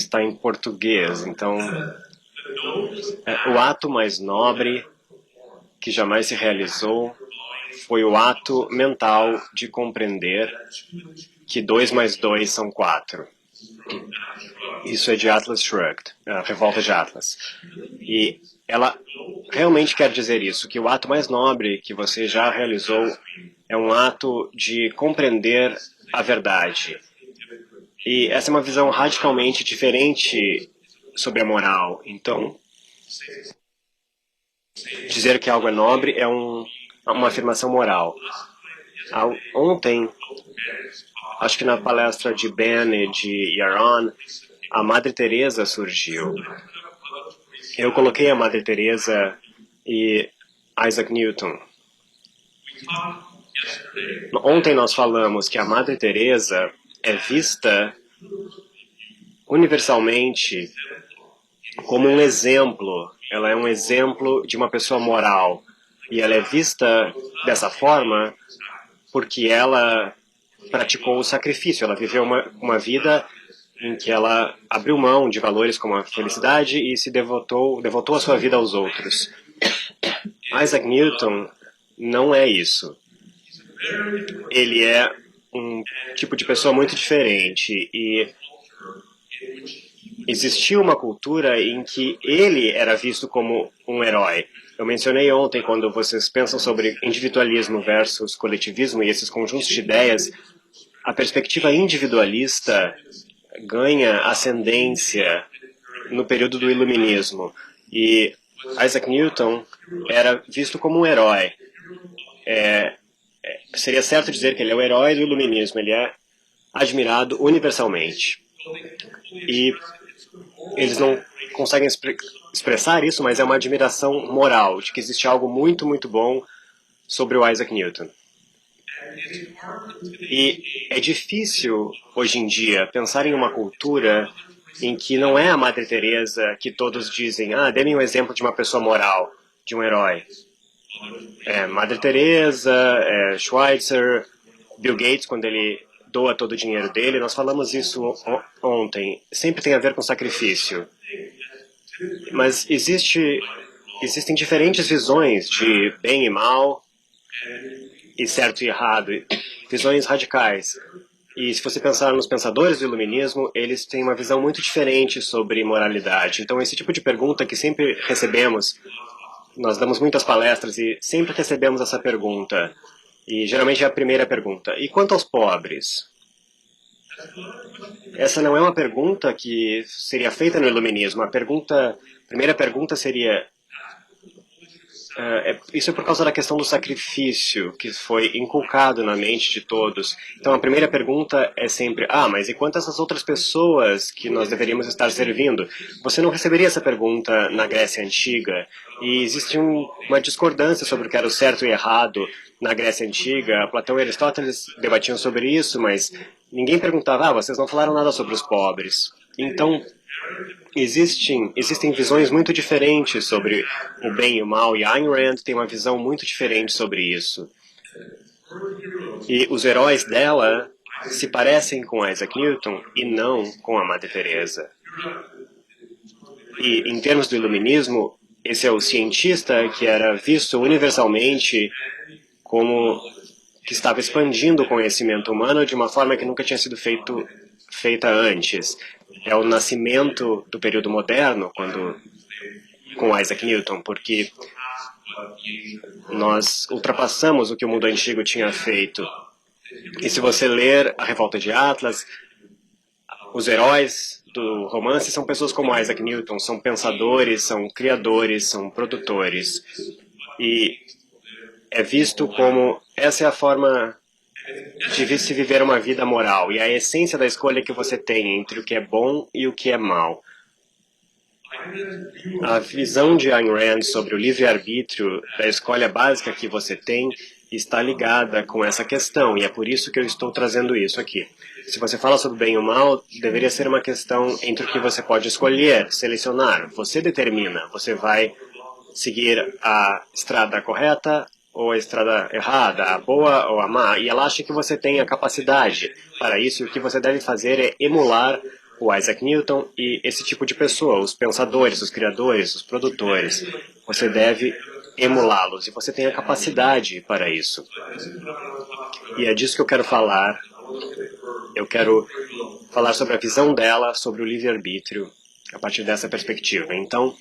está em português. Então, o ato mais nobre que jamais se realizou foi o ato mental de compreender que 2 mais 2 são 4. Isso é de Atlas Shrugged, a Revolta de Atlas. E ela realmente quer dizer isso, que o ato mais nobre que você já realizou é um ato de compreender a verdade. E essa é uma visão radicalmente diferente sobre a moral. Então, dizer que algo é nobre é uma afirmação moral. Ontem, acho que na palestra de Ben e de Yaron, a Madre Teresa surgiu. Eu coloquei a Madre Teresa e Isaac Newton. Ontem nós falamos que a Madre Teresa é vista universalmente como um exemplo. Ela é um exemplo de uma pessoa moral. E ela é vista dessa forma porque ela praticou o sacrifício. Ela viveu uma vida em que ela abriu mão de valores como a felicidade e se devotou a sua vida aos outros. Isaac Newton não é isso. Ele é um tipo de pessoa muito diferente e existiu uma cultura em que ele era visto como um herói. Eu mencionei ontem, quando vocês pensam sobre individualismo versus coletivismo e esses conjuntos de ideias, a perspectiva individualista ganha ascendência no período do iluminismo. E Isaac Newton era visto como um herói. Seria certo dizer que ele é o herói do iluminismo, ele é admirado universalmente. E eles não conseguem expressar isso, mas é uma admiração moral, de que existe algo muito, muito bom sobre o Isaac Newton. E é difícil, hoje em dia, pensar em uma cultura em que não é a Madre Teresa que todos dizem, dê-me um exemplo de uma pessoa moral, de um herói. Madre Teresa, Schweitzer, Bill Gates, quando ele doa todo o dinheiro dele, nós falamos isso ontem, sempre tem a ver com sacrifício. Mas existem diferentes visões de bem e mal, e certo e errado, visões radicais. E se você pensar nos pensadores do iluminismo, eles têm uma visão muito diferente sobre moralidade. Então, esse tipo de pergunta que sempre recebemos, nós damos muitas palestras e sempre recebemos essa pergunta. E geralmente é a primeira pergunta. E quanto aos pobres? Essa não é uma pergunta que seria feita no iluminismo. A primeira pergunta seria... isso é por causa da questão do sacrifício que foi inculcado na mente de todos. Então a primeira pergunta é sempre, mas e quantas essas outras pessoas que nós deveríamos estar servindo? Você não receberia essa pergunta na Grécia Antiga. E existe uma discordância sobre o que era o certo e errado na Grécia Antiga. Platão e Aristóteles debatiam sobre isso, mas ninguém perguntava, vocês não falaram nada sobre os pobres. Então, existem visões muito diferentes sobre o bem e o mal, e Ayn Rand tem uma visão muito diferente sobre isso. E os heróis dela se parecem com Isaac Newton e não com a Madre Teresa. E em termos do iluminismo, esse é o cientista que era visto universalmente como que estava expandindo o conhecimento humano de uma forma que nunca tinha sido feita antes. É o nascimento do período moderno, com Isaac Newton, porque nós ultrapassamos o que o mundo antigo tinha feito. E se você ler a Revolta de Atlas, os heróis do romance são pessoas como Isaac Newton, são pensadores, são criadores, são produtores. E é visto como essa é a forma de se viver uma vida moral, e a essência da escolha que você tem entre o que é bom e o que é mal. A visão de Ayn Rand sobre o livre-arbítrio, da escolha básica que você tem, está ligada com essa questão, e é por isso que eu estou trazendo isso aqui. Se você fala sobre bem ou mal, deveria ser uma questão entre o que você pode escolher, selecionar. Você determina, você vai seguir a estrada correta ou a estrada errada, a boa ou a má, e ela acha que você tem a capacidade para isso, e o que você deve fazer é emular o Isaac Newton e esse tipo de pessoa, os pensadores, os criadores, os produtores. Você deve emulá-los e você tem a capacidade para isso. E é disso que eu quero falar. Eu quero falar sobre a visão dela, sobre o livre-arbítrio, a partir dessa perspectiva. Então,